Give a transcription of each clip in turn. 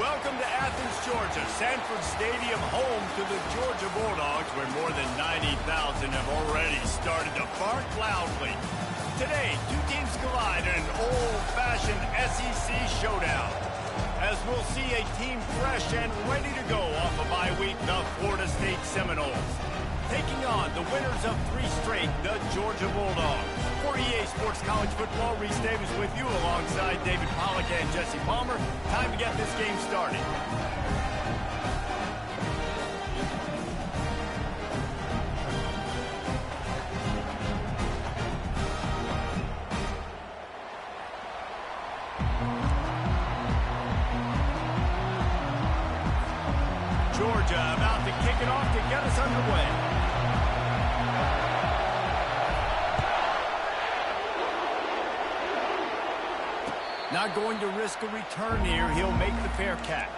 Welcome to Athens, Georgia, Sanford Stadium, home to the Georgia Bulldogs, where more than 90,000 have already started to bark loudly. Today, two teams collide in an old-fashioned SEC showdown, as we'll see a team fresh and ready to go off a bye week, the Florida State Seminoles, taking on the winners of 3 straight, the Georgia Bulldogs. For EA Sports College Football, Reese Davis with you alongside David Pollack and Jesse Palmer. Time to get this game started. Georgia about to kick it off to get us underway. Not going to risk a return here. He'll make the fair catch.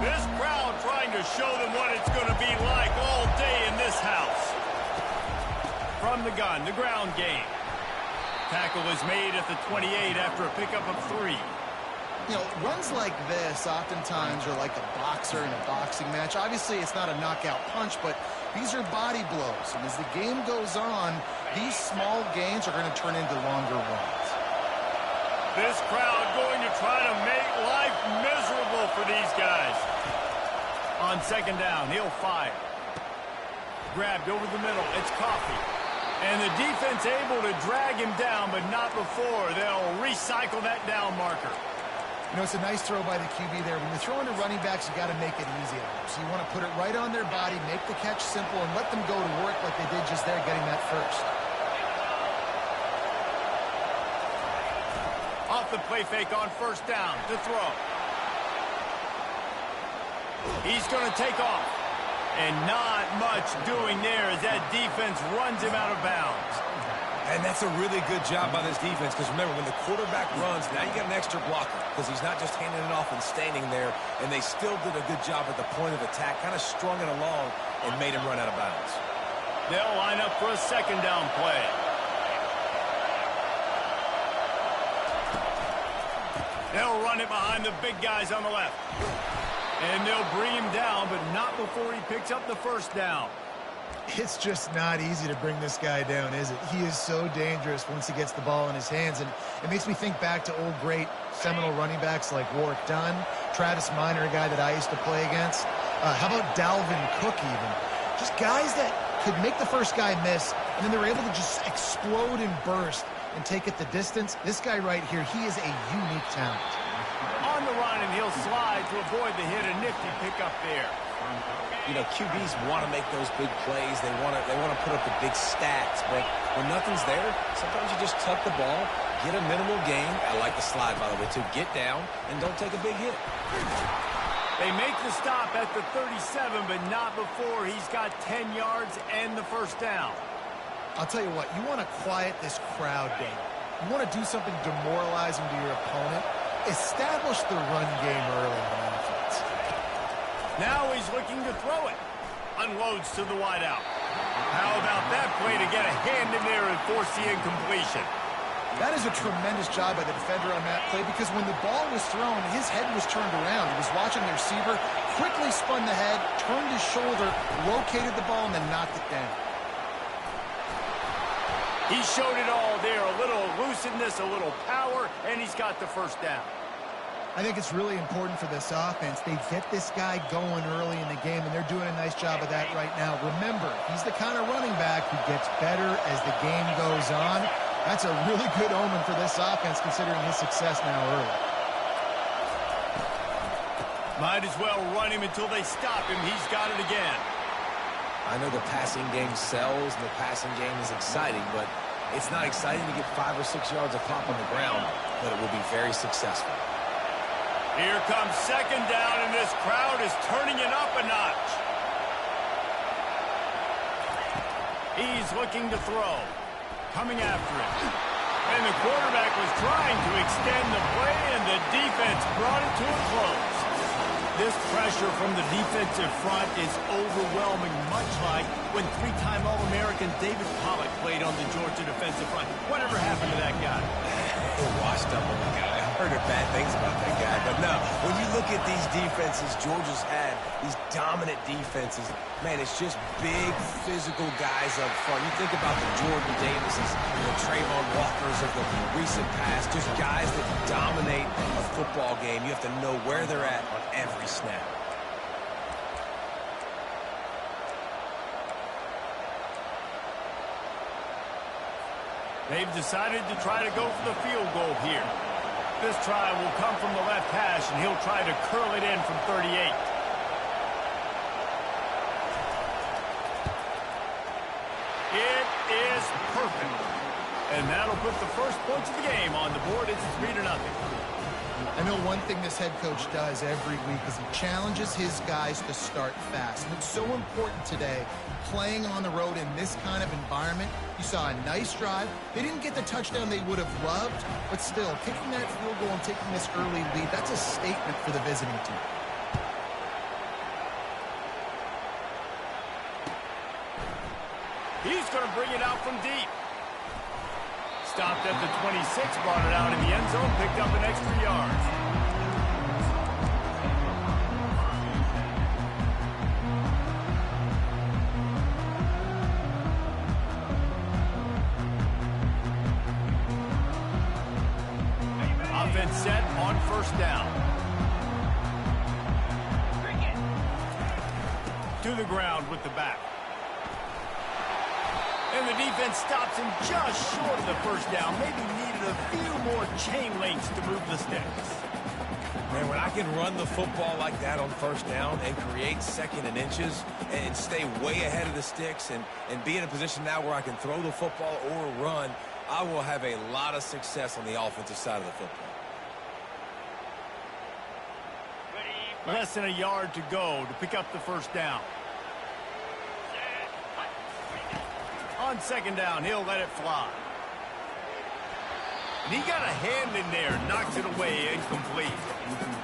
This crowd trying to show them what it's going to be like all day in this house. From the gun, the ground game. Tackle is made at the 28 after a pickup of 3. You know, runs like this oftentimes are like a boxer in a boxing match. Obviously, it's not a knockout punch, but these are body blows. And as the game goes on, these small gains are going to turn into longer runs. This crowd going to try to make life miserable for these guys. On second down, he'll fire. Grabbed over the middle. It's Coffee. And the defense able to drag him down, but not before they'll recycle that down marker. You know, it's a nice throw by the QB there. When you're throwing to running backs, you got to make it easy on them. So you want to put it right on their body, make the catch simple, and let them go to work like they did just there, getting that first. Off the play fake on first down to throw. He's going to take off. And not much doing there as that defense runs him out of bounds. And that's a really good job by this defense, because remember, when the quarterback runs, now you got an extra blocker, because he's not just handing it off and standing there, and they still did a good job at the point of attack, kind of strung it along and made him run out of bounds. They'll line up for a second down play. They'll run it behind the big guys on the left. And they'll bring him down, but not before he picks up the first down. It's just not easy to bring this guy down, is it? He is so dangerous once he gets the ball in his hands, and it makes me think back to old great Seminole running backs like Warwick Dunn, Travis Minor, a guy that I used to play against. How about Dalvin Cook even? Just guys that could make the first guy miss, and then they were able to just explode and burst and take it the distance. This guy right here, he is a unique talent. On the run, and he'll slide to avoid the hit. A nifty pickup there. You know, QBs want to make those big plays. They want to put up the big stats. But when nothing's there, sometimes you just tuck the ball, get a minimal gain. I like the slide, by the way, too. Get down and don't take a big hit. They make the stop at the 37, but not before he's got 10 yards and the first down. I'll tell you what, you want to quiet this crowd down. You want to do something demoralizing to your opponent. Establish the run game early on offense. Now he's looking to throw it. Unloads to the wideout. How about that play to get a hand in there and force the incompletion? That is a tremendous job by the defender on that play, because when the ball was thrown, his head was turned around. He was watching the receiver, quickly spun the head, turned his shoulder, located the ball, and then knocked it down. He showed it all there. A little elusiveness, a little power, and he's got the first down. I think it's really important for this offense. They get this guy going early in the game, and they're doing a nice job of that right now. Remember, he's the kind of running back who gets better as the game goes on. That's a really good omen for this offense, considering his success now early. Might as well run him until they stop him. He's got it again. I know the passing game sells and the passing game is exciting, but it's not exciting to get 5 or 6 yards a pop on the ground, but it will be very successful. Here comes second down, and this crowd is turning it up a notch. He's looking to throw. Coming after it. And the quarterback was trying to extend the play, and the defense brought it to a close. This pressure from the defensive front is overwhelming, much like when three-time All-American David Pollock played on the Georgia defensive front. Whatever happened to that guy? Washed up on the guy. I heard bad things about that guy. But no, when you look at these defenses Georgia's had, these dominant defenses, man, it's just big, physical guys up front. You think about the Jordan Davises, the Trayvon Walkers of the recent past, just guys that dominate a football game. You have to know where they're at on every snap. They've decided to try to go for the field goal here. This try will come from the left hash, and he'll try to curl it in from 38. It is perfect. And that'll put the first points of the game on the board. It's 3-0. I know one thing this head coach does every week is he challenges his guys to start fast. And it's so important today, playing on the road in this kind of environment. You saw a nice drive. They didn't get the touchdown they would have loved, but still, kicking that field goal and taking this early lead, that's a statement for the visiting team. He's going to bring it out from deep. Stopped at the 26, brought it out in the end zone, picked up an extra yard. Offense set on first down. To the ground with the back. And the defense stops him just short of the first down. Maybe needed a few more chain links to move the sticks. Man, when I can run the football like that on first down and create second and inches and stay way ahead of the sticks and be in a position now where I can throw the football or run, I will have a lot of success on the offensive side of the football. Less than a yard to go to pick up the first down. On second down, he'll let it fly. And he got a hand in there, knocks it away, incomplete.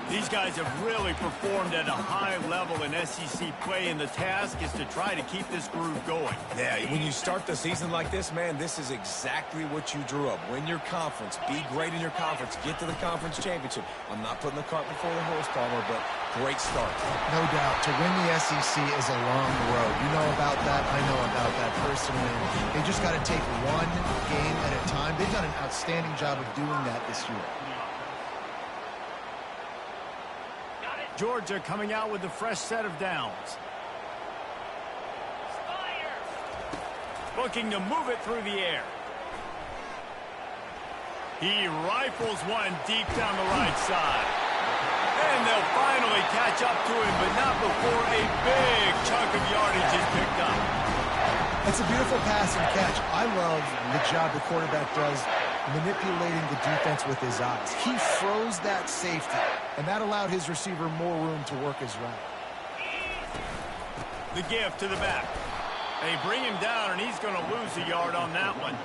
These guys have really performed at a high level in SEC play, and the task is to try to keep this groove going. Yeah, when you start the season like this, man, this is exactly what you drew up. Win your conference, be great in your conference, get to the conference championship. I'm not putting the cart before the horse, Palmer, but great start. No doubt. To win the SEC is a long road. You know about that. I know about that personally. They just got to take one game at a time. They've done an outstanding job of doing that this year. Georgia coming out with a fresh set of downs. Looking to move it through the air. He rifles one deep down the right side. And they'll finally catch up to him, but not before a big chunk of yardage is picked up. It's a beautiful pass and catch. I love the job the quarterback does manipulating the defense with his eyes. He froze that safety, and that allowed his receiver more room to work his route. The give to the back. They bring him down, and he's going to lose a yard on that one.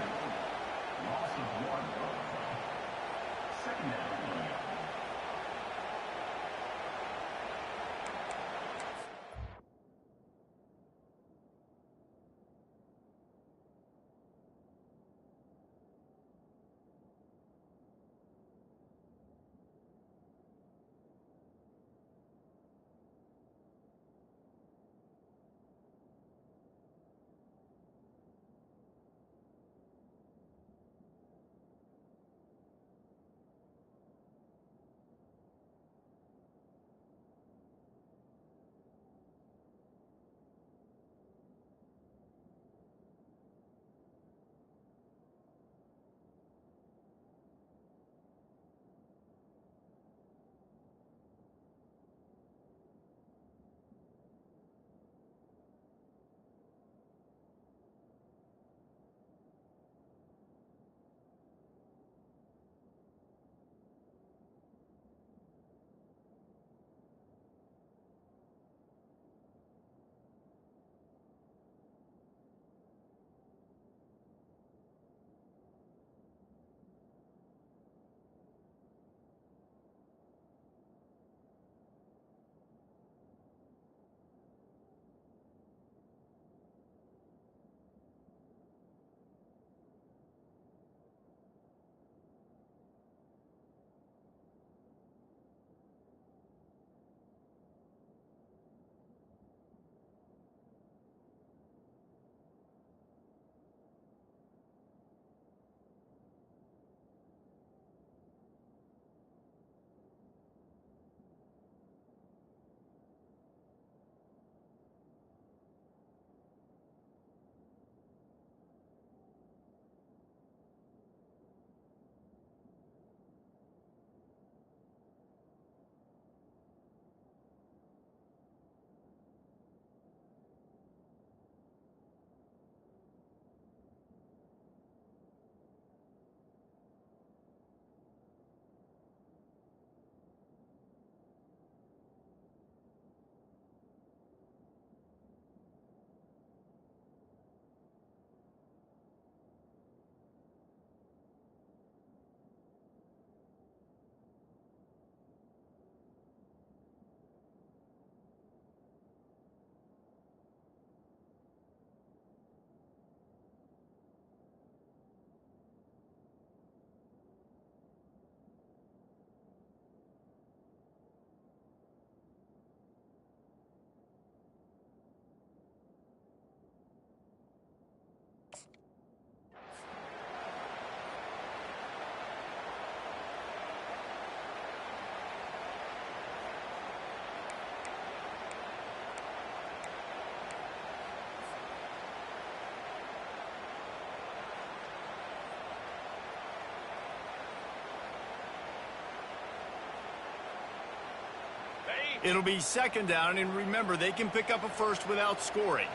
It'll be second down, and remember, they can pick up a first without scoring.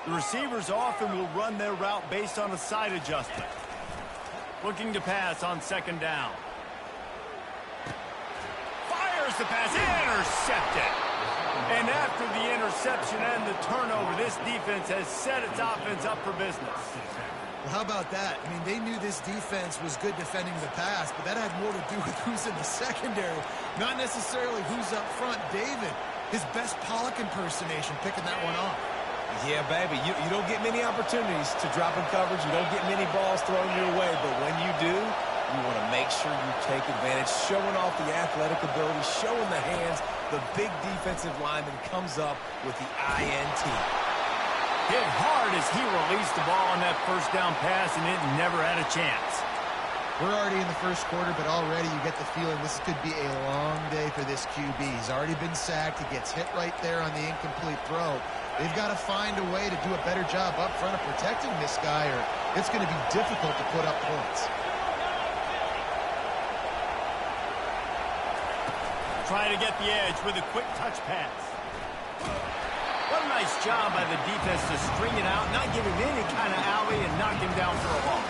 The receivers often will run their route based on a side adjustment. Looking to pass on second down. Fires the pass, intercepted. And after the interception and the turnover, this defense has set its offense up for business. Well, how about that? I mean, they knew this defense was good defending the pass, but that had more to do with who's in the secondary, not necessarily who's up front. David, his best Pollock impersonation, picking that one off. Yeah, baby, you don't get many opportunities to drop in coverage. You don't get many balls thrown your way, but when you do, you want to make sure you take advantage, showing off the athletic ability, showing the hands. The big defensive lineman comes up with the INT. Hit hard as he released the ball on that first down pass, and it never had a chance. We're already in the first quarter, but already you get the feeling this could be a long day for this QB. He's already been sacked. He gets hit right there on the incomplete throw. They've got to find a way to do a better job up front of protecting this guy, or it's going to be difficult to put up points. Trying to get the edge with a quick touch pass. What a nice job by the defense to string it out, not give him any kind of alley, and knock him down for a loss.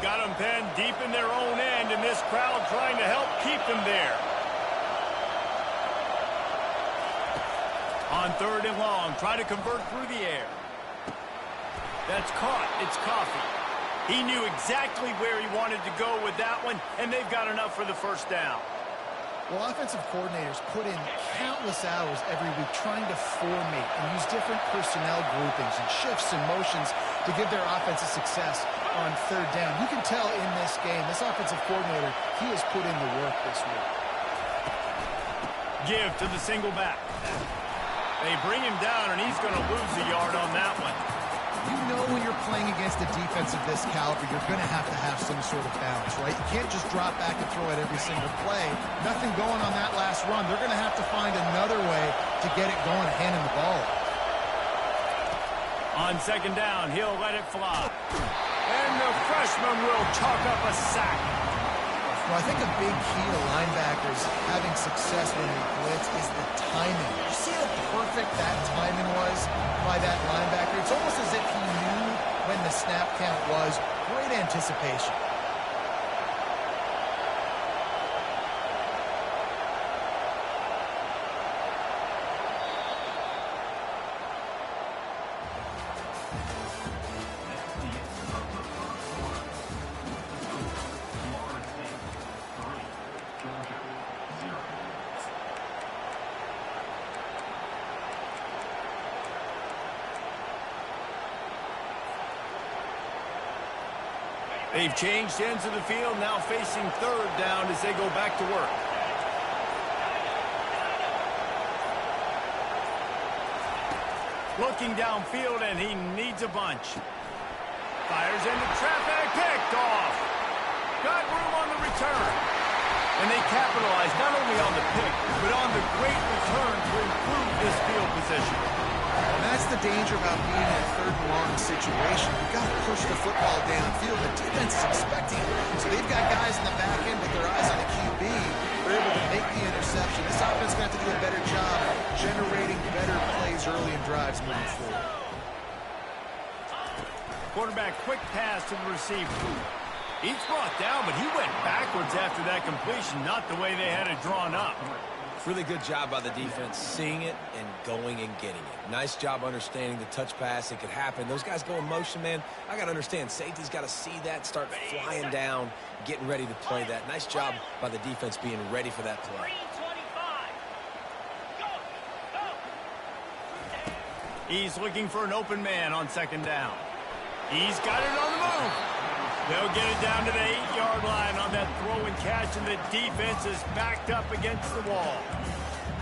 Got them pinned deep in their own end, and this crowd trying to help keep them there. On third and long, try to convert through the air. That's caught. It's Coffee. He knew exactly where he wanted to go with that one, and they've got enough for the first down. Well, offensive coordinators put in countless hours every week trying to formate and use different personnel groupings and shifts and motions to give their offensive success on third down. You can tell in this game, this offensive coordinator, he has put in the work this week. Give to the single back. They bring him down, and he's going to lose a yard on that one. You know when you're playing against a defense of this caliber, you're going to have some sort of balance, right? You can't just drop back and throw it every single play. Nothing going on that last run. They're going to have to find another way to get it going, handing the ball. On second down, he'll let it fly. And the freshman will chalk up a sack. Well, I think a big key to linebackers having success when they blitz is the timing. You see how perfect that timing was by that linebacker? It's almost as if he knew when the snap count was. Great anticipation. They've changed ends of the field, now facing third down as they go back to work. Looking downfield, and he needs a bunch. Fires into traffic, picked off. Got room on the return. And they capitalize not only on the pick, but on the great return to improve this field position. And that's the danger about being in a third and long situation. You've got to push the football downfield. The defense is expecting it. So they've got guys in the back end with their eyes on the QB. They're able to make the interception. This offense is going to have to do a better job generating better plays early in drives moving forward. Quarterback quick pass to the receiver. He's brought down, but he went backwards after that completion, not the way they had it drawn up. Really good job by the defense, seeing it and going and getting it. Nice job understanding the touch pass. It could happen. Those guys go in motion, man. I got to understand, safety's got to see that, start flying down, getting ready to play that. Nice job by the defense being ready for that play. He's looking for an open man on second down. He's got it on the move. They'll get it down to the 8-yard line on that throw and catch, and the defense is backed up against the wall.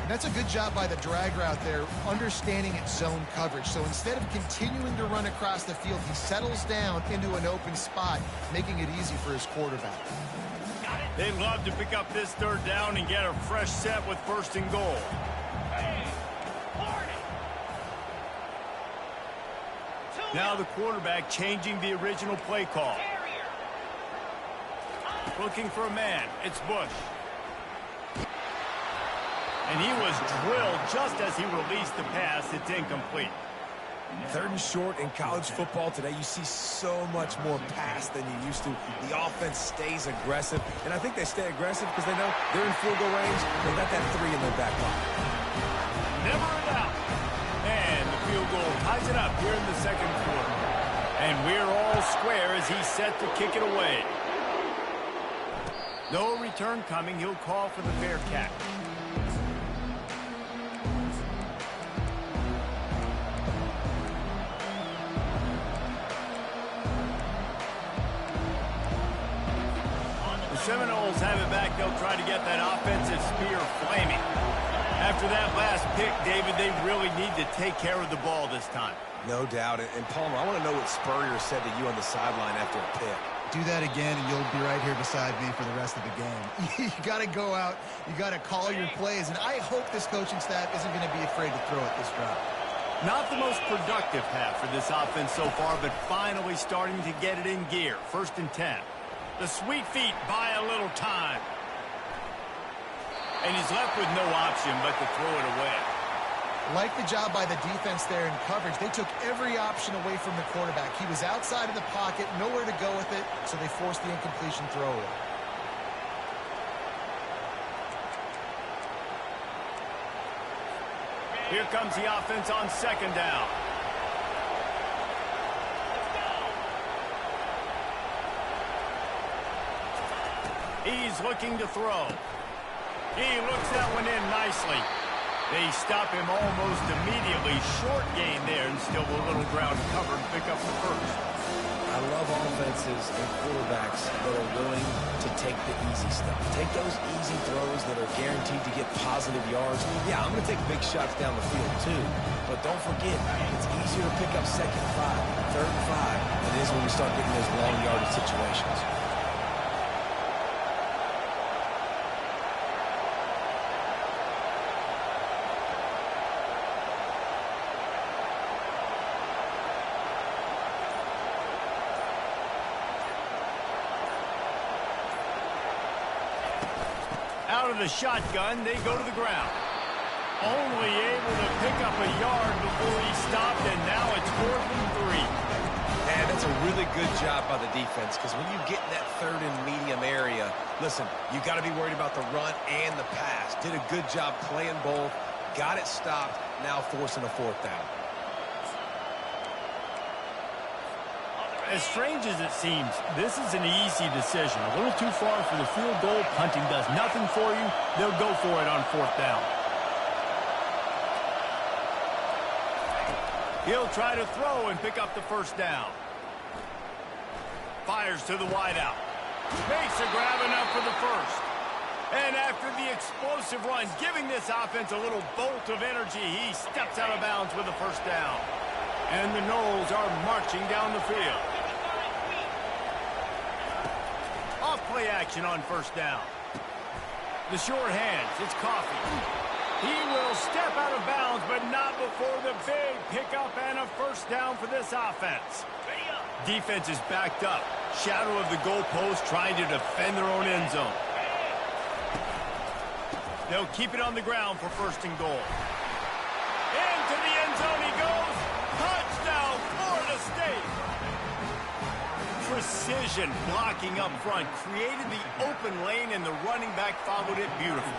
And that's a good job by the drag route there, understanding its zone coverage. So instead of continuing to run across the field, he settles down into an open spot, making it easy for his quarterback. They'd love to pick up this third down and get a fresh set with first and goal. Now the quarterback changing the original play call. Looking for a man. It's Bush. And he was drilled just as he released the pass. It's incomplete. Third and short in college football today, you see so much more pass than you used to. The offense stays aggressive, and I think they stay aggressive because they know they're in field goal range. They got that 3 in their back pocket. Never a doubt. And the field goal ties it up here in the second quarter. And we're all square as he's set to kick it away. No return coming. He'll call for the fair catch. The Seminoles have it back. They'll try to get that offensive spear flaming. After that last pick, David, they really need to take care of the ball this time. No doubt. And Palmer, I want to know what Spurrier said to you on the sideline after a pick. Do that again, and you'll be right here beside me for the rest of the game. You got to go out. You got to call your plays, and I hope this coaching staff isn't going to be afraid to throw it this drive. Not the most productive half for this offense so far, but finally starting to get it in gear. 1st and 10. The sweet feet buy a little time. And he's left with no option but to throw it away. Like the job by the defense there in coverage. They took every option away from the quarterback. He was outside of the pocket, nowhere to go with it, so they forced the incompletion throw. Here comes the offense on 2nd down. He's looking to throw. He looks that one in nicely. They stop him almost immediately. Short gain there, and still a little ground covered. Pick up the first. I love offenses and quarterbacks that are willing to take the easy stuff. Take those easy throws that are guaranteed to get positive yards. Yeah, I'm going to take big shots down the field too. But don't forget, it's easier to pick up 2nd and 5, 3rd and 5 than it is when we start getting those long yardage situations. Out of the shotgun, they go to the ground. Only able to pick up a yard before he stopped, and now it's 4th and 3. Man, that's a really good job by the defense, because when you get in that 3rd and medium area, listen, you got to be worried about the run and the pass. Did a good job playing both, got it stopped, now forcing a 4th down. As strange as it seems, this is an easy decision. A little too far for the field goal. Punting does nothing for you. They'll go for it on 4th down. He'll try to throw and pick up the 1st down. Fires to the wideout. Makes a grab enough for the first. And after the explosive run, giving this offense a little bolt of energy, he steps out of bounds with the 1st down. And the Noles are marching down the field. Off play action on 1st down. The short hands, it's Coffee. He will step out of bounds, but not before the big pickup and a 1st down for this offense. Defense is backed up. Shadow of the goalpost trying to defend their own end zone. They'll keep it on the ground for 1st and goal. Into the end zone he goes. Touchdown, Florida State. Precision blocking up front created the open lane, and the running back followed it beautifully.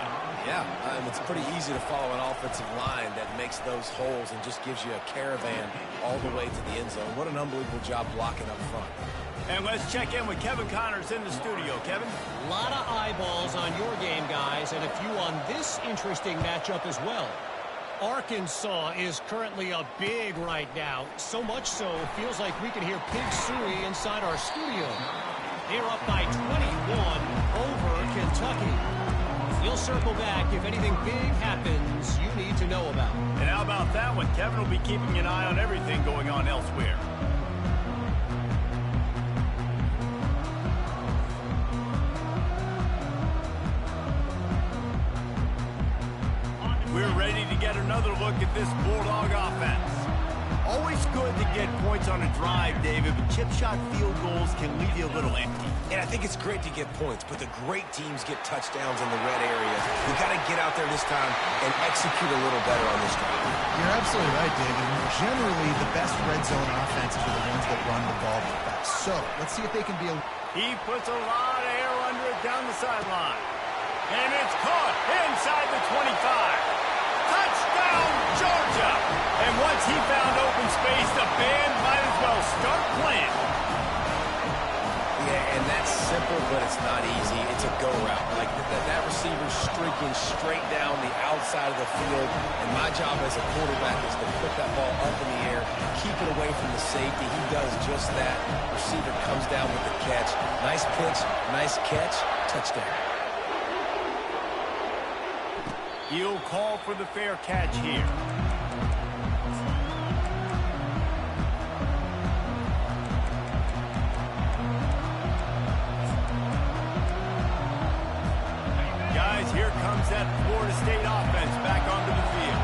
Yeah, it's pretty easy to follow an offensive line that makes those holes and just gives you a caravan all the way to the end zone. What an unbelievable job blocking up front. And let's check in with Kevin Connors in the studio. Kevin? A lot of eyeballs on your game, guys, and a few on this interesting matchup as well. Arkansas is currently up big right now. So much so, it feels like we can hear Pig Suey inside our studio. They're up by 21 over Kentucky. He'll circle back if anything big happens you need to know about. And how about that one? Kevin will be keeping an eye on everything going on elsewhere. We're ready to get another look at this Bulldog offense. Always good to get points on a drive, David, but chip shot field goals can leave you a little empty. And I think it's great to get points, but the great teams get touchdowns in the red area. We got to get out there this time and execute a little better on this drive. You're absolutely right, David. Generally, the best red zone offenses are the ones that run the ball the best. So, let's see if they can be a... He puts a lot of air under it down the sideline. And it's caught inside the 25. Touchdown, Georgia! And once he found open space, the band might as well start playing. Yeah, and that's simple, but it's not easy. It's a go route. Like that receiver's streaking straight down the outside of the field, and my job as a quarterback is to put that ball up in the air, keep it away from the safety. He does just that. Receiver comes down with the catch. Nice pitch, nice catch, touchdown. He'll call for the fair catch here. Guys, here comes that Florida State offense back onto the field.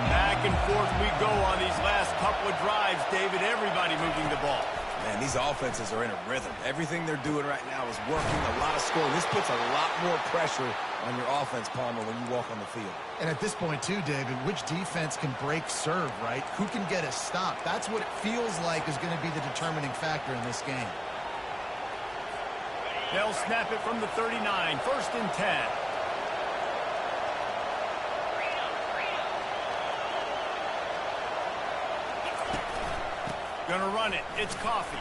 Back and forth we go on these last couple of drives, David. Everybody moving the ball. Man, these offenses are in a rhythm. Everything they're doing right now is working, a lot of scoring. This puts a lot more pressure on your offense, Palmer, when you walk on the field. And at this point, too, David, which defense can break serve, right? Who can get a stop? That's what it feels like is going to be the determining factor in this game. They'll snap it from the 39, 1st and 10. Gonna run it. It's Coffee.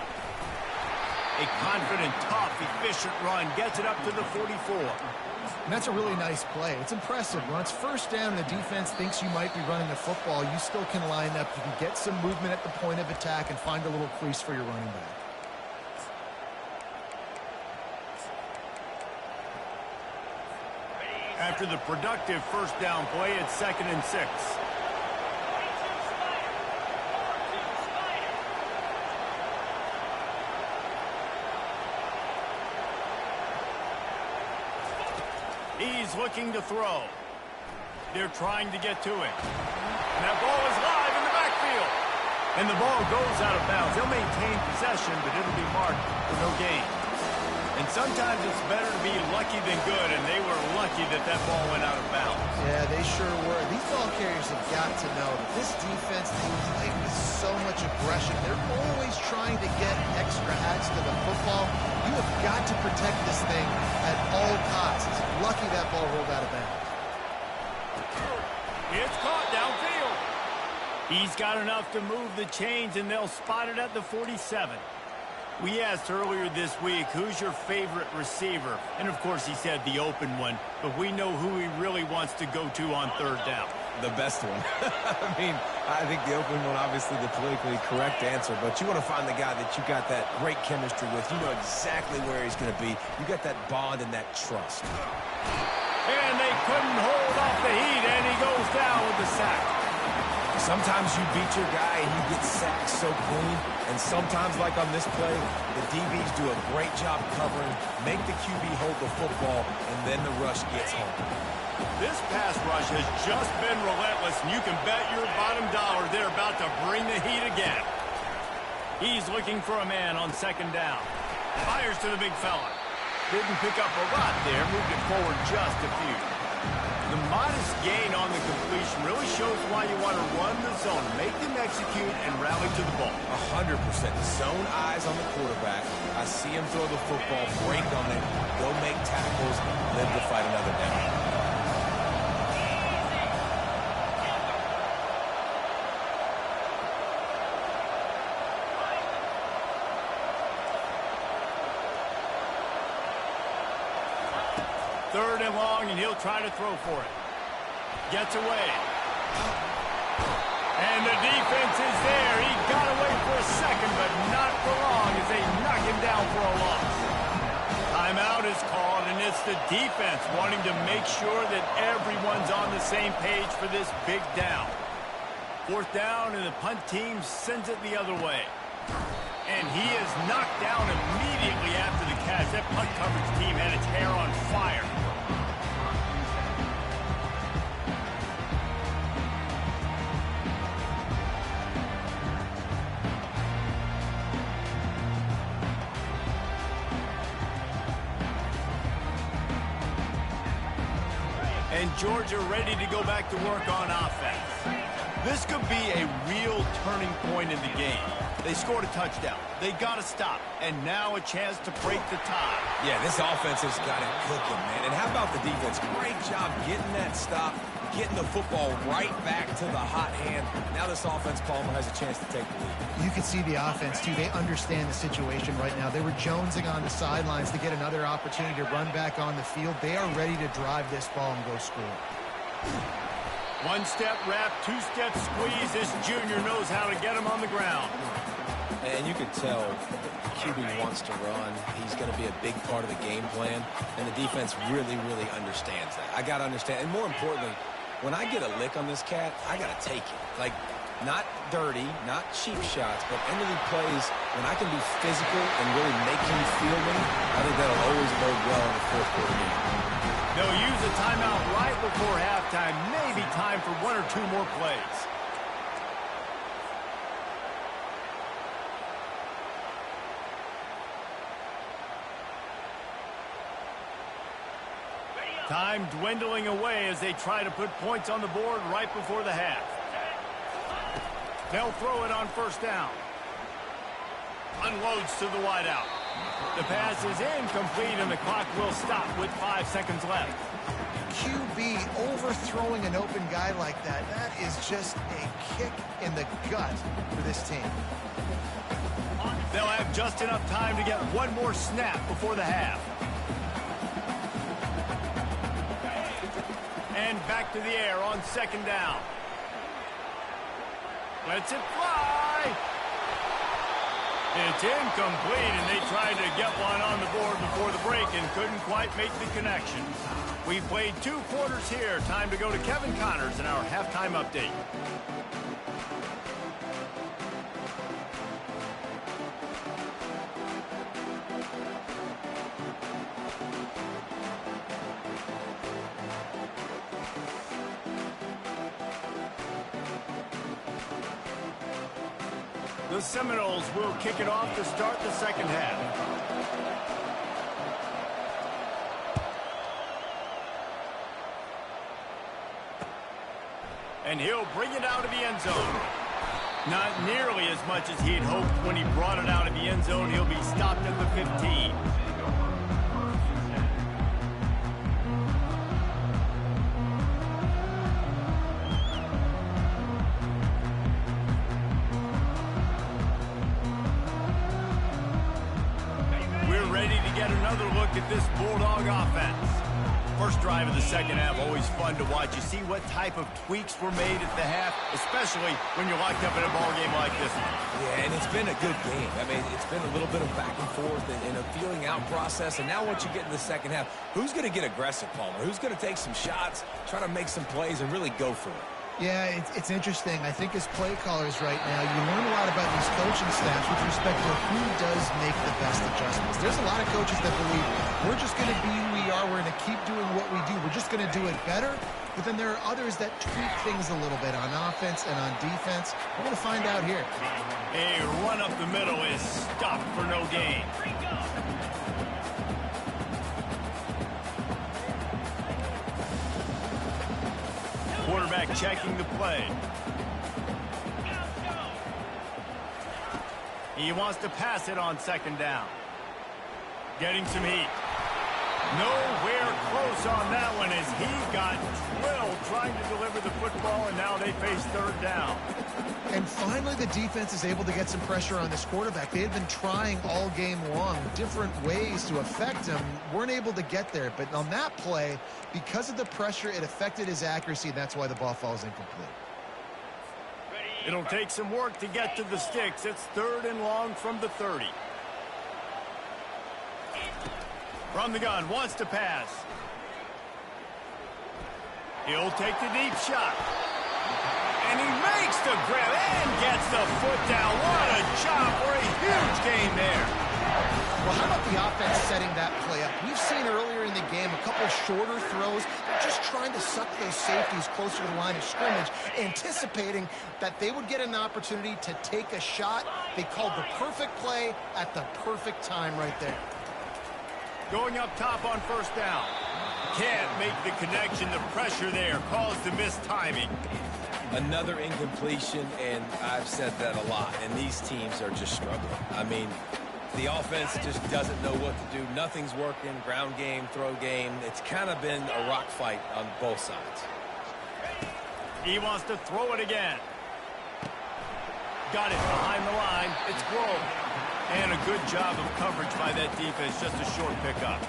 A confident, tough, efficient run. Gets it up to the 44. And that's a really nice play. It's impressive. When it's first down and the defense thinks you might be running the football, you still can line up. You can get some movement at the point of attack and find a little crease for your running back. After the productive first down play, it's 2nd and 6. He's looking to throw. They're trying to get to him. And that ball is live in the backfield. And the ball goes out of bounds. They'll maintain possession, but it'll be marked for no gain. And sometimes it's better to be lucky than good, and they were lucky that that ball went out of bounds. Yeah, they sure were. These ball carriers have got to know that this defense, they play with so much aggression. They're always trying to get extra hats to the football. You have got to protect this thing at all costs. Lucky that ball rolled out of bounds. It's caught downfield. He's got enough to move the chains, and they'll spot it at the 47. We asked earlier this week, who's your favorite receiver? And, of course, he said the open one, but we know who he really wants to go to on 3rd down. The best one. I mean, I think the open one, obviously the politically correct answer, but you want to find the guy that you got that great chemistry with. You know exactly where he's going to be. You got that bond and that trust. And they couldn't hold off the heat, and he goes down with the sack. Sometimes you beat your guy and you get sacked so clean, and sometimes, like on this play, the DBs do a great job covering, make the QB hold the football, and then the rush gets home. This pass rush has just been relentless, and you can bet your bottom dollar they're about to bring the heat again. He's looking for a man on 2nd down. Fires to the big fella. Didn't pick up a lot there, moved it forward just a few. The modest gain on the completion really shows why you want to run the zone, make them execute, and rally to the ball. 100%. Zone eyes on the quarterback. I see him throw the football, break on it, go make tackles, live to fight another down. Third and long, and he'll try to throw for it. Gets away. And the defense is there. He got away for a second, but not for long as they knock him down for a loss. Timeout is called, and it's the defense wanting to make sure that everyone's on the same page for this big down. Fourth down, and the punt team sends it the other way. And he is knocked down immediately after the catch. That punt coverage team had its hair on fire. And Georgia ready to go back to work on offense. This could be a real turning point in the game. They scored a touchdown. They got to stop. And now a chance to break the tie. Yeah, this offense has got it cooking, man. And how about the defense? Great job getting that stop, getting the football right back to the hot hand. Now this offense, Palmer, has a chance to take the lead. You can see the offense, too. They understand the situation right now. They were jonesing on the sidelines to get another opportunity to run back on the field. They are ready to drive this ball and go score. One-step wrap, two-step squeeze. This junior knows how to get him on the ground. And you could tell QB wants to run. He's going to be a big part of the game plan. And the defense really, really understands that. I got to understand. And more importantly, when I get a lick on this cat, I got to take it. Like, not dirty, not cheap shots, but end of the plays, when I can be physical and really make him feel me, I think that'll always bode well in the fourth quarter game. They'll use a timeout right before halftime. Maybe time for one or two more plays. Time dwindling away as they try to put points on the board right before the half. They'll throw it on first down. Unloads to the wideout. The pass is incomplete, and the clock will stop with 5 seconds left. QB overthrowing an open guy like that, that is just a kick in the gut for this team. They'll have just enough time to get one more snap before the half. And back to the air on second down. Lets it fly. It's incomplete, and they tried to get one on the board before the break and couldn't quite make the connection. We've played 2 quarters here. Time to go to Kevin Connors in our halftime update. The Seminoles will kick it off to start the second half. And he'll bring it out of the end zone. Not nearly as much as he'd hoped when he brought it out of the end zone. He'll be stopped at the 15. Another look at this Bulldog offense. First drive of the second half, always fun to watch. You see what type of tweaks were made at the half, especially when you're locked up in a ball game like this one. Yeah, and it's been a good game. I mean, it's been a little bit of back and forth and a feeling out process. And now once you get in the second half, who's going to get aggressive, Palmer? Who's going to take some shots, try to make some plays, and really go for it? Yeah, it's interesting. I think as play callers right now, you learn a lot about these coaching staffs with respect to who does make the best adjustments. There's a lot of coaches that believe we're just going to be who we are. We're going to keep doing what we do. We're just going to do it better. But then there are others that tweak things a little bit on offense and on defense. We're going to find out here. A run up the middle is stopped for no gain. Quarterback checking the play. He wants to pass it on second down. Getting some heat. Nowhere close on that one as he got drilled trying to deliver the football, and now they face third down. And finally the defense is able to get some pressure on this quarterback. They had been trying all game long different ways to affect him. Weren't able to get there. But on that play, because of the pressure, it affected his accuracy, and that's why the ball falls incomplete. It'll take some work to get to the sticks. It's third and long from the 30. From the gun, wants to pass. He'll take the deep shot. And he makes the grab and gets the foot down. What a job for a huge gain there. Well, how about the offense setting that play up? We've seen earlier in the game a couple shorter throws. They're just trying to suck those safeties closer to the line of scrimmage, anticipating that they would get an opportunity to take a shot. They called the perfect play at the perfect time right there. Going up top on first down. Can't make the connection. The pressure there caused the missed timing. Another incompletion, and I've said that a lot, and these teams are just struggling. I mean, the offense just doesn't know what to do. Nothing's working. Ground game, throw game. It's kind of been a rock fight on both sides. He wants to throw it again. Got it behind the line. It's Grove. And a good job of coverage by that defense. Just a short pickup.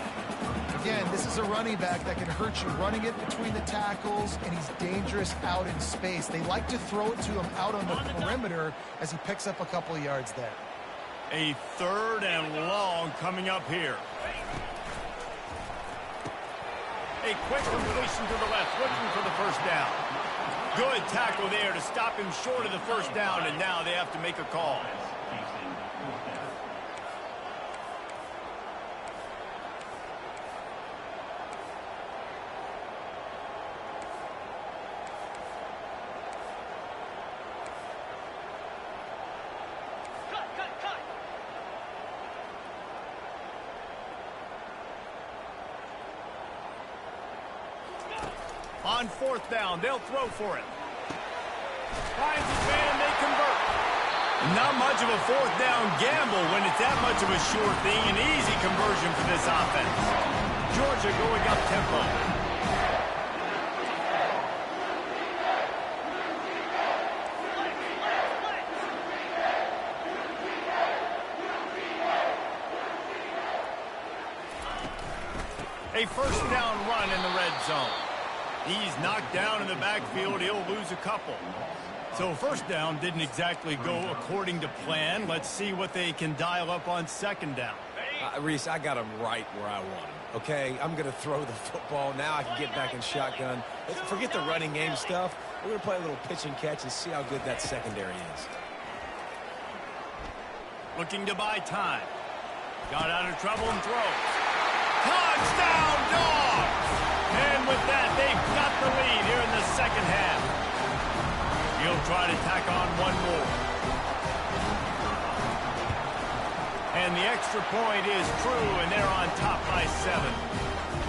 Again, this is a running back that can hurt you running it between the tackles, and he's dangerous out in space. They like to throw it to him out on the perimeter as he picks up a couple of yards there. A 3rd and long coming up here. A quick completion to the left, looking for the first down. Good tackle there to stop him short of the first down, and now they have to make a call. On 4th down, they'll throw for it. Finds his man, they convert. Not much of a 4th down gamble when it's that much of a sure thing. An easy conversion for this offense. Georgia going up tempo. A 1st down run in the red zone. He's knocked down in the backfield. He'll lose a couple. So 1st down didn't exactly go according to plan. Let's see what they can dial up on 2nd down. Reese, I got him right where I want him, okay? I'm going to throw the football. Now I can get back in shotgun. Forget the running game stuff. We're going to play a little pitch and catch and see how good that secondary is. Looking to buy time. Got out of trouble and throws. Touchdown, Dogs! And with that, they've got the lead here in the 2nd half. He'll try to tack on one more. And the extra point is true, and they're on top by 7.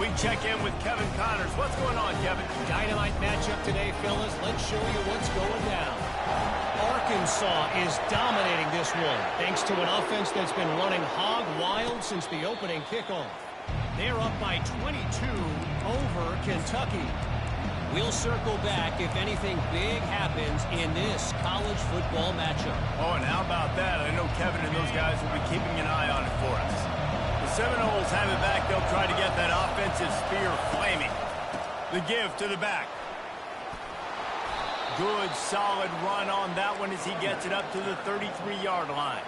We check in with Kevin Connors. What's going on, Kevin? Dynamite matchup today, fellas. Let's show you what's going down. Arkansas is dominating this one, thanks to an offense that's been running hog wild since the opening kickoff. They're up by 22 over Kentucky. We'll circle back if anything big happens in this college football matchup. Oh, and how about that? I know Kevin and those guys will be keeping an eye on it for us. The Seminoles have it back. They'll try to get that offensive spear flaming. The give to the back. Good, solid run on that one as he gets it up to the 33-yard line.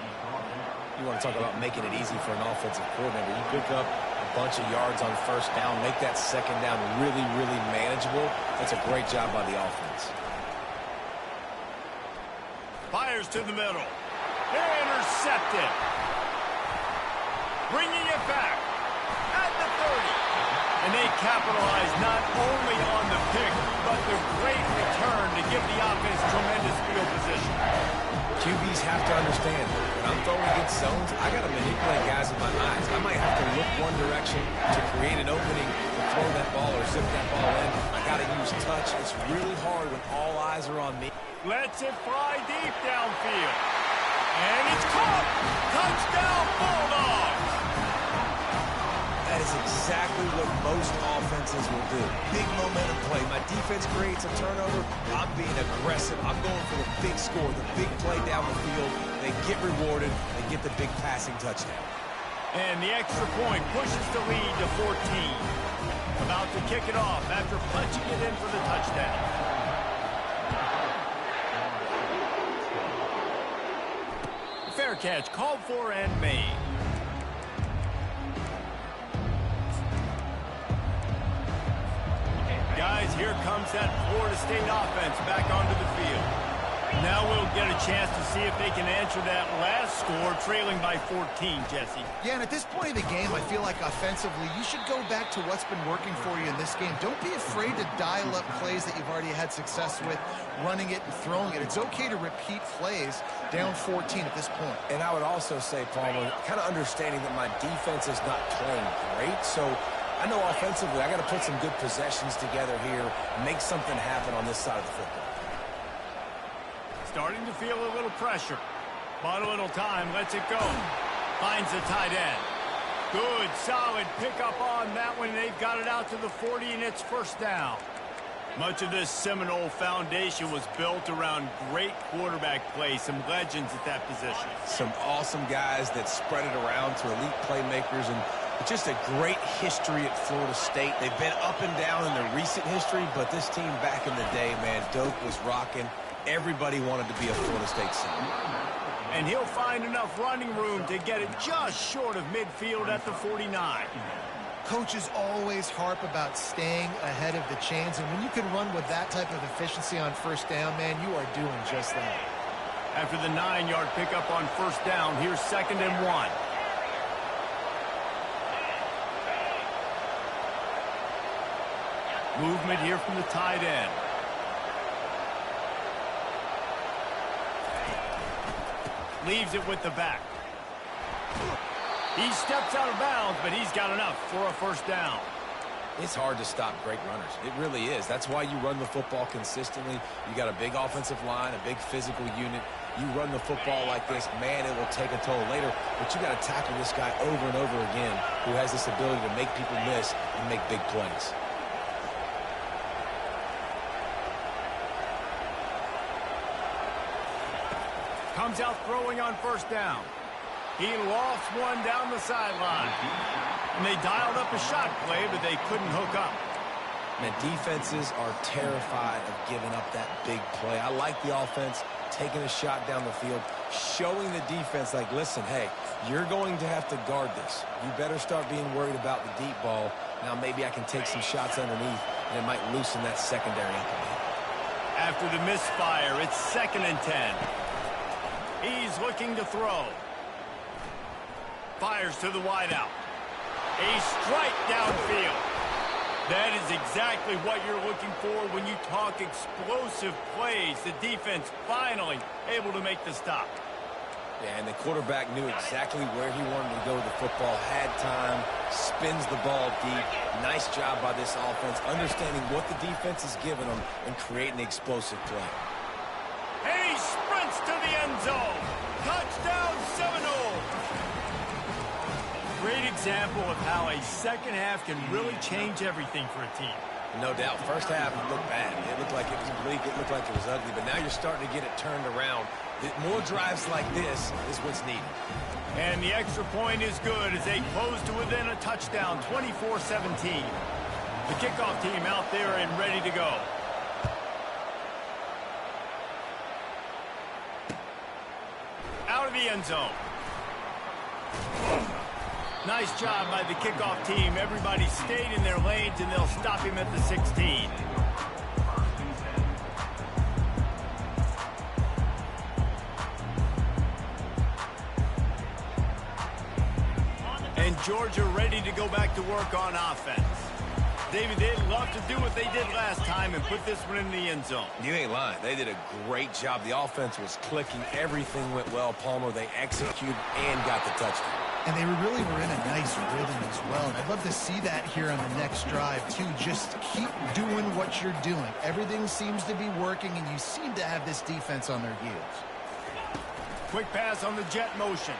You want to talk about making it easy for an offensive coordinator. You pick up a bunch of yards on 1st down, make that 2nd down really, really manageable. That's a great job by the offense. Fires to the middle. Intercepted. Bringing it back at the 30. And they capitalize not only on the pick, but the great return to give the offense tremendous field position. QBs have to understand, when I'm throwing against zones, I got to manipulate guys with my eyes. I might have to look one direction to create an opening to throw that ball or zip that ball in. I got to use touch. It's really hard when all eyes are on me. Lets it fly deep downfield. And it's caught. Touchdown, Bulldogs. That is exactly what most offenses will do. Big momentum play. My defense creates a turnover. I'm being aggressive. I'm going for the big score, the big play down the field. They get rewarded. They get the big passing touchdown. And the extra point pushes the lead to 14. About to kick it off after punching it in for the touchdown. Fair catch called for and made. here comes that Florida State offense back onto the field. Now we'll get a chance to see if they can answer that last score, trailing by 14, Jesse. Yeah, and at this point of the game, I feel like offensively, you should go back to what's been working for you in this game. Don't be afraid to dial up plays that you've already had success with, running it and throwing it. It's okay to repeat plays down 14 at this point. And I would also say, Palmer, kind of understanding that my defense is not playing great, so I know offensively I got to put some good possessions together here, make something happen on this side of the football. Starting to feel a little pressure. But a little time, lets it go. Finds the tight end. Good, solid pickup on that one. They've got it out to the 40, and it's first down. Much of this Seminole foundation was built around great quarterback play, some legends at that position. Some awesome guys that spread it around to elite playmakers, and just a great history at Florida State. They've been up and down in their recent history, but this team back in the day, man, Doak was rocking. Everybody wanted to be a Florida State senior. And he'll find enough running room to get it just short of midfield at the 49. Coaches always harp about staying ahead of the chains, and when you can run with that type of efficiency on first down, man, you are doing just that. After the 9-yard pickup on first down, here's 2nd and 1. Movement here from the tight end. Leaves it with the back. He steps out of bounds, but he's got enough for a first down. It's hard to stop great runners. It really is. That's why you run the football consistently. You got a big offensive line, a big physical unit. You run the football like this, man, it will take a toll later. But you got to tackle this guy over and over again who has this ability to make people miss and make big plays. Comes out throwing on first down. He lofts one down the sideline. And they dialed up a shot play, but they couldn't hook up. Man, defenses are terrified of giving up that big play. I like the offense taking a shot down the field, showing the defense like, listen, hey, you're going to have to guard this. You better start being worried about the deep ball. Now maybe I can take some shots underneath, and it might loosen that secondary up a bit. After the misfire, it's 2nd and 10. He's looking to throw. Fires to the wideout. A strike downfield. That is exactly what you're looking for when you talk explosive plays. The defense finally able to make the stop. Yeah, and the quarterback knew exactly where he wanted to go with the football, had time, spins the ball deep. Nice job by this offense, understanding what the defense is giving them and creating the explosive play. And he sprints to the end zone. Touchdown, Seminole. Great example of how a second half can really change everything for a team. No doubt. First half, it looked bad. It looked like it was bleak. It looked like it was ugly. But now you're starting to get it turned around. More drives like this is what's needed. And the extra point is good as they close to within a touchdown, 24-17. The kickoff team out there and ready to go. Out of the end zone. Nice job by the kickoff team. Everybody stayed in their lanes, and they'll stop him at the 16. And Georgia ready to go back to work on offense. David, they'd love to do what they did last time and put this one in the end zone. You ain't lying. They did a great job. The offense was clicking. Everything went well, Palmer. They executed and got the touchdown. And they really were in a nice rhythm as well. And I'd love to see that here on the next drive, too. Just keep doing what you're doing. Everything seems to be working, and you seem to have this defense on their heels. Quick pass on the jet motion.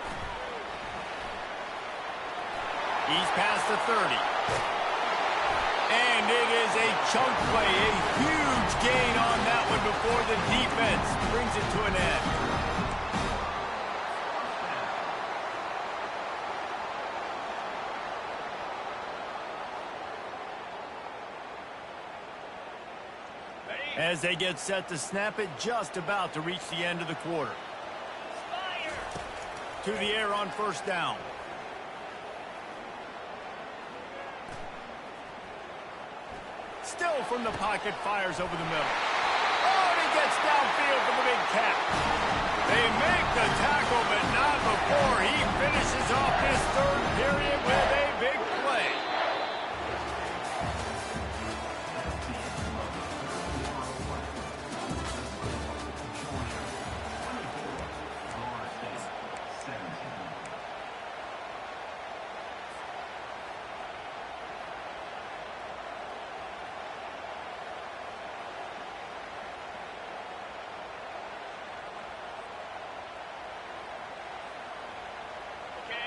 He's past the 30. And it is a chunk play, a huge gain on that one before the defense brings it to an end. As they get set to snap it, just about to reach the end of the quarter. To the air on first down. Still throw from the pocket, fires over the middle. Oh, and he gets downfield for the big catch. They make the tackle, but not before he finishes off his third period with a big play.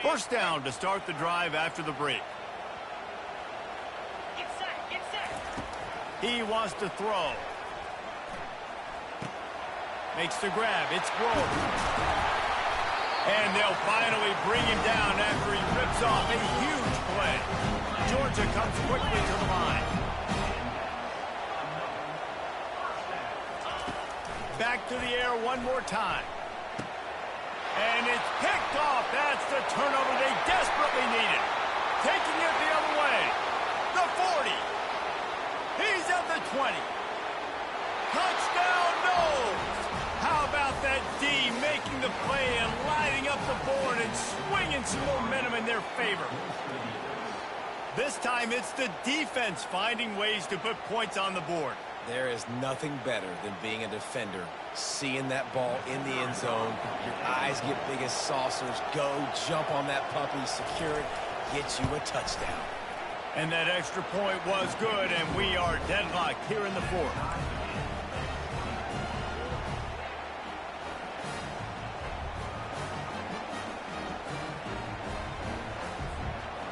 First down to start the drive after the break. Get set, get set. He wants to throw. Makes the grab. It's Grove. And they'll finally bring him down after he rips off a huge play. Georgia comes quickly to the line. Back to the air one more time. And it's picked off. That's the turnover they desperately needed. Taking it the other way. The 40. He's at the 20. Touchdown, Noles. How about that D making the play and lighting up the board and swinging some momentum in their favor. This time it's the defense finding ways to put points on the board. There is nothing better than being a defender. Seeing that ball in the end zone, your eyes get big as saucers. Go, jump on that puppy, secure it, get you a touchdown. And that extra point was good, and we are deadlocked here in the fourth.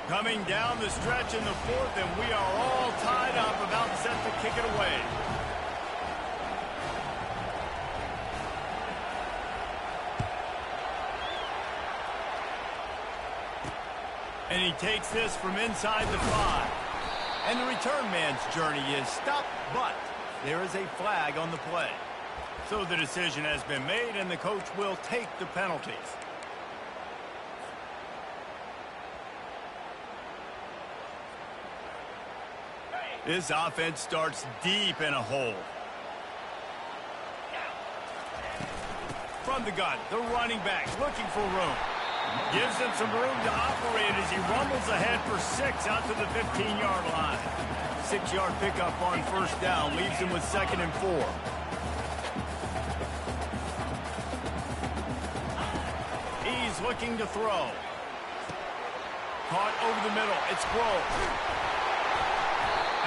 Coming down the stretch in the fourth, and we are all tied up, about set to kick it away. And he takes this from inside the 5. And the return man's journey is stopped, but there is a flag on the play. So the decision has been made, and the coach will take the penalties. This offense starts deep in a hole. From the gun, the running back looking for room. Gives him some room to operate as he rumbles ahead for 6 out to the 15-yard line. 6-yard pickup on first down leaves him with 2nd and 4. He's looking to throw. Caught over the middle. It's Grove.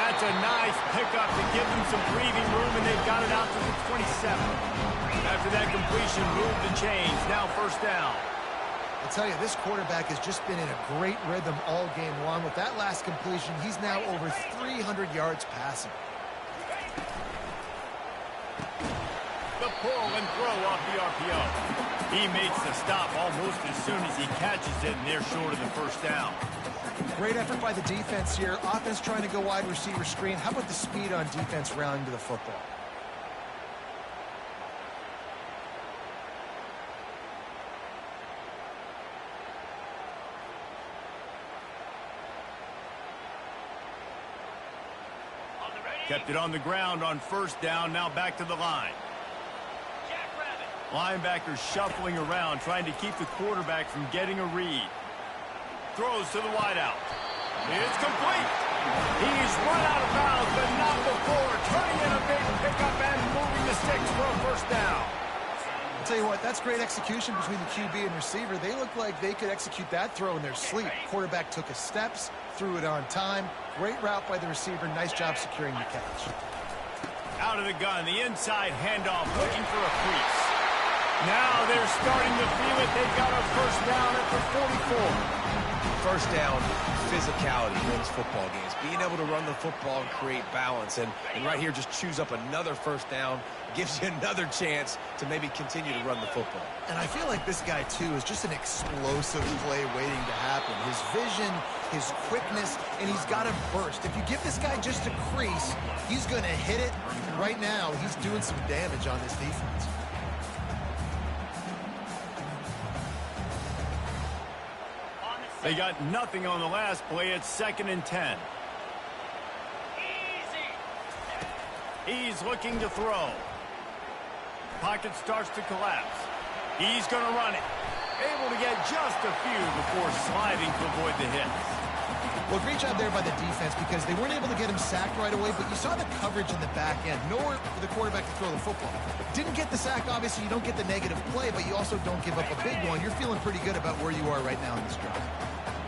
That's a nice pickup to give them some breathing room, and they've got it out to the 27. After that completion, move the chains. Now first down. I tell you, this quarterback has just been in a great rhythm all game long. With that last completion, he's now over 300 yards passing. The pull and throw off the RPO. He makes the stop almost as soon as he catches it, and they're short of the first down. Great effort by the defense here. Offense trying to go wide receiver screen. How about the speed on defense rounding to the football? Kept it on the ground on first down. Now back to the line. Linebackers shuffling around, trying to keep the quarterback from getting a read. Throws to the wideout. It's complete. He's run out of bounds, but not before. Turning in a big pickup and moving the sticks for a first down. I'll tell you what, that's great execution between the QB and receiver. They look like they could execute that throw in their sleep. Quarterback took his steps, threw it on time. Great route by the receiver. Nice job securing the catch. Out of the gun, the inside handoff, looking for a crease. Now they're starting to feel it. They've got a first down at the 44. First down, physicality wins football games. Being able to run the football and create balance. And right here, just choose up another first down. Gives you another chance to maybe continue to run the football. And I feel like this guy, too, is just an explosive play waiting to happen. His vision, his quickness, and he's got a burst. If you give this guy just a crease, he's going to hit it. And right now, he's doing some damage on this defense. They got nothing on the last play. It's 2nd and 10. He's looking to throw. Pocket starts to collapse. He's going to run it. Able to get just a few before sliding to avoid the hits. Well, great job there by the defense because they weren't able to get him sacked right away, but you saw the coverage in the back end. Nowhere for the quarterback to throw the football. Didn't get the sack, obviously. You don't get the negative play, but you also don't give up a big one. You're feeling pretty good about where you are right now in this drive.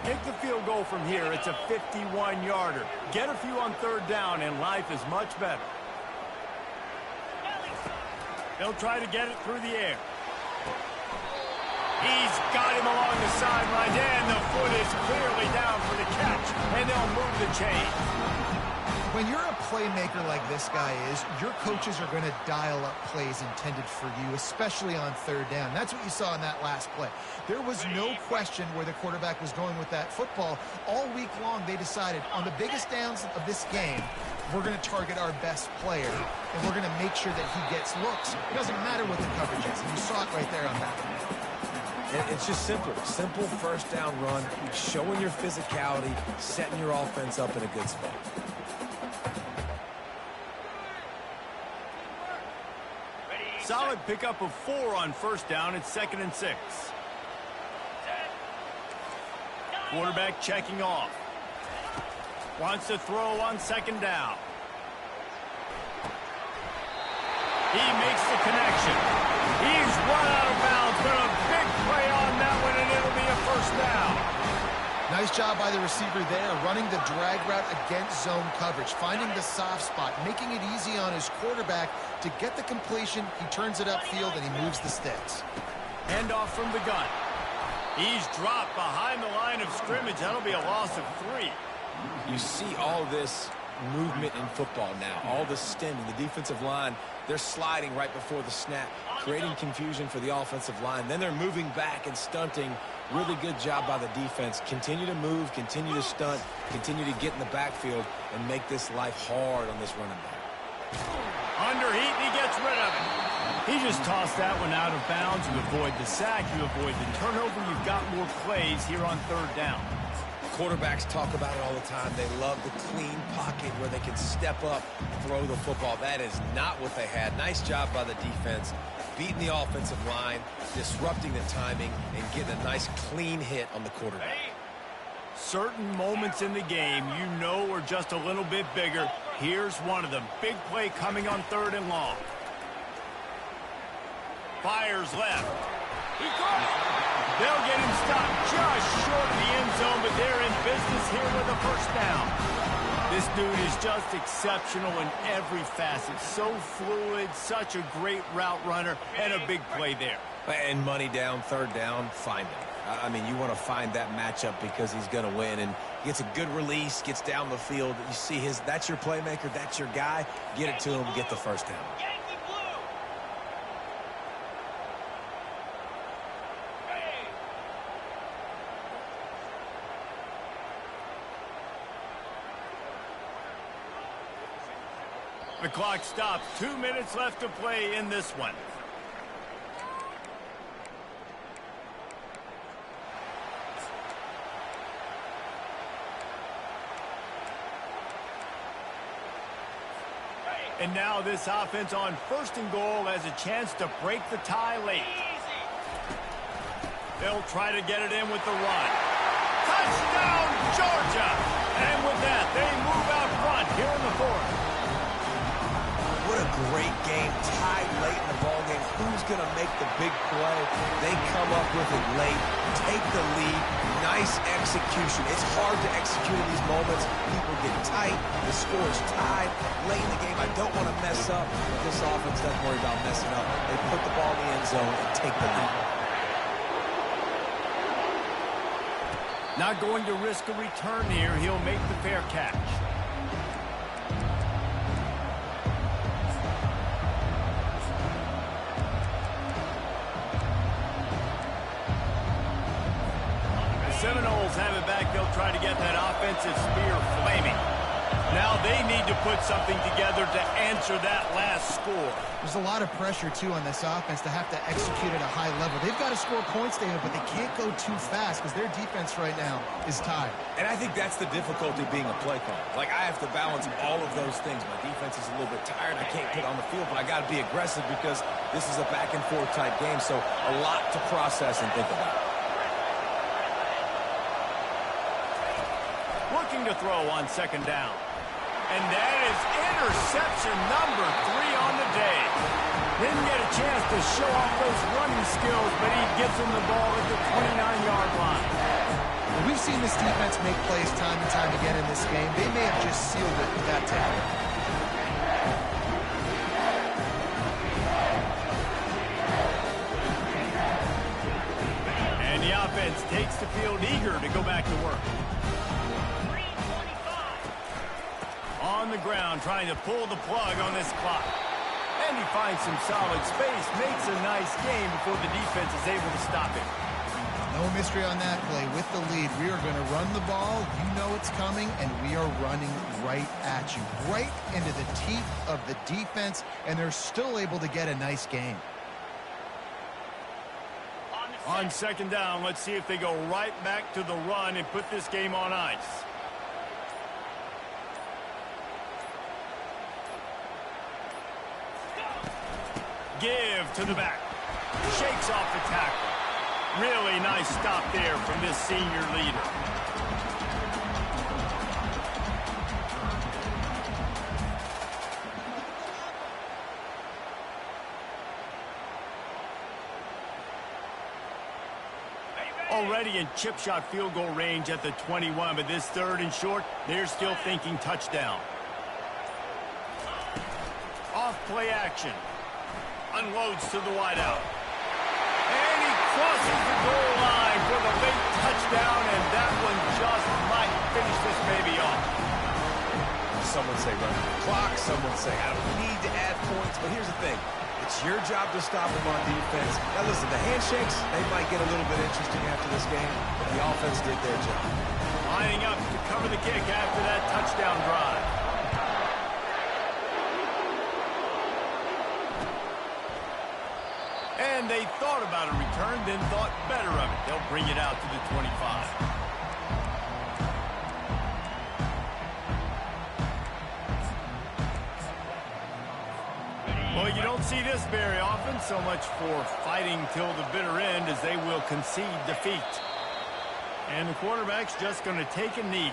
Take the field goal from here. It's a 51-yarder. Get a few on third down, and life is much better. They'll try to get it through the air. He's got him along the sideline, and the foot is clearly down for the catch, and they'll move the chain. When you're a playmaker like this guy is, your coaches are going to dial up plays intended for you, especially on third down. That's what you saw in that last play. There was no question where the quarterback was going with that football. All week long, they decided on the biggest downs of this game, we're going to target our best player, and we're going to make sure that he gets looks. It doesn't matter what the coverage is. And you saw it right there on that one. It's just simple. Simple first down run, showing your physicality, setting your offense up in a good spot. Solid pickup of 4 on first down. It's 2nd and 6. Quarterback checking off. Wants to throw on 2nd down. He makes the connection. He's run out of bounds, but a big play on that one, and it'll be a first down. Nice job by the receiver there, running the drag route against zone coverage, finding the soft spot, making it easy on his quarterback to get the completion. He turns it upfield, and he moves the sticks. Handoff from the gun. He's dropped behind the line of scrimmage. That'll be a loss of 3. You see all this movement in football now, all the stemming, the defensive line, they're sliding right before the snap, creating confusion for the offensive line. Then they're moving back and stunting. Really good job by the defense. Continue to move, continue to stunt, continue to get in the backfield and make this life hard on this running back. Under heat, and he gets rid of it. He just tossed that one out of bounds. You avoid the sack, you avoid the turnover. You've got more plays here on third down. Quarterbacks talk about it all the time. They love the clean pocket where they can step up, throw the football. That is not what they had. Nice job by the defense, beating the offensive line, disrupting the timing, and getting a nice clean hit on the quarterback. Certain moments in the game you know are just a little bit bigger. Here's one of them. Big play coming on 3rd and long. Fires left. He caught it. They'll get him stopped just short of the end zone, but they're in business here with a first down. This dude is just exceptional in every facet. So fluid, such a great route runner, and a big play there. And money down, 3rd down, find him. I mean, you want to find that matchup because he's going to win, and gets a good release, gets down the field. You see that's your playmaker, that's your guy. Get it to him, get the first down. The clock stops. 2 minutes left to play in this one. And now this offense on 1st and goal has a chance to break the tie late. They'll try to get it in with the run. Touchdown, Georgia! And with that, they move out front here in the 4th. What a great game, tied late in the ballgame. Who's going to make the big play? They come up with it late, take the lead. Nice execution. It's hard to execute in these moments. People get tight. The score is tied late in the game. I don't want to mess up. This offense doesn't worry about messing up. They put the ball in the end zone and take the lead. Not going to risk a return here. He'll make the fair catch. Seminoles have it back. They'll try to get that offensive spear flaming. Now they need to put something together to answer that last score. There's a lot of pressure, too, on this offense to have to execute at a high level. They've got to score points, David, but they can't go too fast because their defense right now is tired. And I think that's the difficulty being a play caller. Like, I have to balance all of those things. My defense is a little bit tired. I can't put on the field, but I got to be aggressive because this is a back-and-forth type game, so a lot to process and think about. Looking to throw on second down. And that is interception number 3 on the day. Didn't get a chance to show off those running skills, but he gets him the ball at the 29-yard line. We've seen this defense make plays time and time again in this game. They may have just sealed it with that tackle. And the offense takes the field eager to go back to work. On the ground, trying to pull the plug on this clock. And he finds some solid space, makes a nice game before the defense is able to stop him. No mystery on that play. With the lead, we are going to run the ball. You know it's coming, and we are running right at you. Right into the teeth of the defense, and they're still able to get a nice game. On second down, let's see if they go right back to the run and put this game on ice. Give to the back. Shakes off the tackle. Really nice stop there from this senior leader. Already in chip shot field goal range at the 21, but this third and short, they're still thinking touchdown. Off play action. Unloads to the wideout. And he crosses the goal line for the late touchdown, and that one just might finish this baby off. Someone say run the clock. Someone say I don't need to add points. But here's the thing. It's your job to stop them on defense. Now listen, the handshakes, they might get a little bit interesting after this game, but the offense did their job. Lining up to cover the kick after that touchdown drive. And they thought about a return, then thought better of it. They'll bring it out to the 25. Well, you don't see this very often, so much for fighting till the bitter end as they will concede defeat. And the quarterback's just going to take a knee.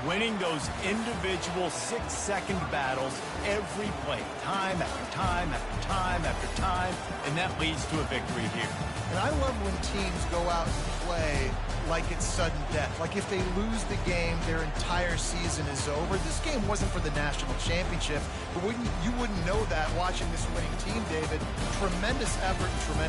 Winning those individual 6-second battles every play, time after time after time after time, and that leads to a victory here. And I love when teams go out and play like it's sudden death. Like if they lose the game, their entire season is over. This game wasn't for the national championship, but you wouldn't know that watching this winning team, David. Tremendous effort and tremendous